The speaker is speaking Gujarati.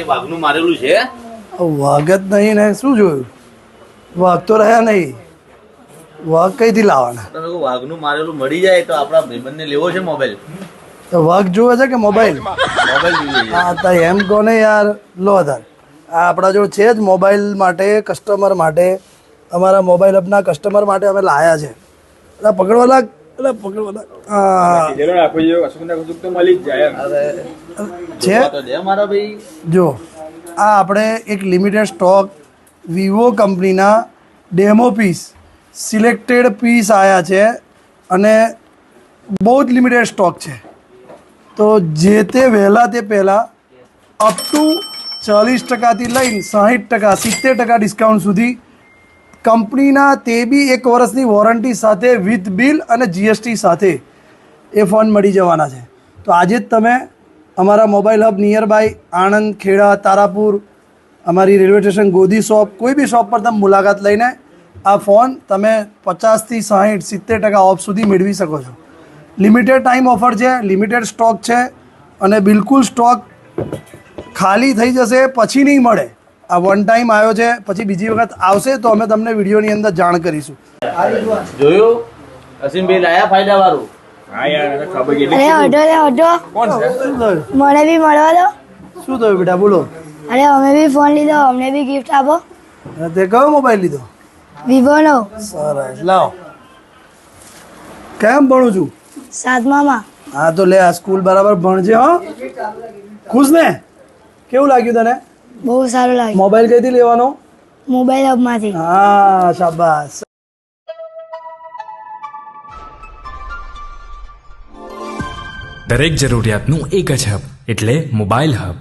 વાઘનું મારેલું છે. વાઘ જ નહીં ને શું જોયું? વાઘ તો રહ્યા નહીં. વાઘ કઈથી લાવવાના? વાઘનું મારેલું મળી જાય તો આપણા ભાઈબંધને લેવો છે મોબાઈલ. તો વાઘ જોવે છે કે મોબાઈલ? મોબાઈલ જોઈએ. હા તો એમ કોને યાર, લો આધાર આ આપણા જોડે છે જ મોબાઈલ માટે, કસ્ટમર માટે, અમારા મોબાઈલ હબના કસ્ટમર માટે અમે લાયા છે. એટલે પકડવા લાગ, એટલે પકડવા લાગ. હા છે જો આ આપણે એક લિમિટેડ સ્ટોક વિવો કંપનીના ડેમો પીસ, સિલેક્ટેડ પીસ આવ્યા છે અને બહુ જ લિમિટેડ સ્ટોક છે. તો જે તે વહેલા તે પહેલાં અપ ટુ 40%થી લઈને 60%, 70% ડિસ્કાઉન્ટ સુધી કંપનીના, તે બી 1 વર્ષની વોરંટી સાથે વિથ બિલ અને જીએસટી સાથે એ ફોન મળી જવાના છે. તો આજે જ તમે અમારા mobile hub nearby Anand, Kheda, Tarapur, અમારી રેલવે સ્ટેશન ગોધી શોપ, કોઈ બી શોપ પર તમે મુલાકાત લઈને આ ફોન તમે 50થી 60, 70% ઓફ સુધી મેળવી શકો છો. લિમિટેડ ટાઈમ ઓફર છે, લિમિટેડ સ્ટોક છે અને બિલકુલ સ્ટોક ખાલી થઈ જશે પછી નહીં મળે. આ વન ટાઈમ આવ્યો છે, પછી બીજી વખત આવશે તો અમે તમને વિડીયોની અંદર જાણ કરીશું. જોયું અસીમભાઈ લાયા ફાયદા વાળું. મને બી મળવા દો. શું થયું બેટા, બોલો? અરે અમે બી ફોન લીધો, અમને બી ગિફ્ટ આપો. તે કયો મોબાઈલ લીધો? વિવોનો. સરસ, લાવો. કેમ ભણું છું? 7મામાં. હા તો લે, આ સ્કૂલ બરાબર ભણજે. હો, ખુશ ને? કેવું લાગ્યું તને? બહુ સારું લાગ્યું. મોબાઈલ કઈથી લેવાનો? મોબાઈલ હબમાંથી. હા, શાબાશ. દરેક જરૂરિયાતનું એક જ હબ એટલે મોબાઈલ હબ.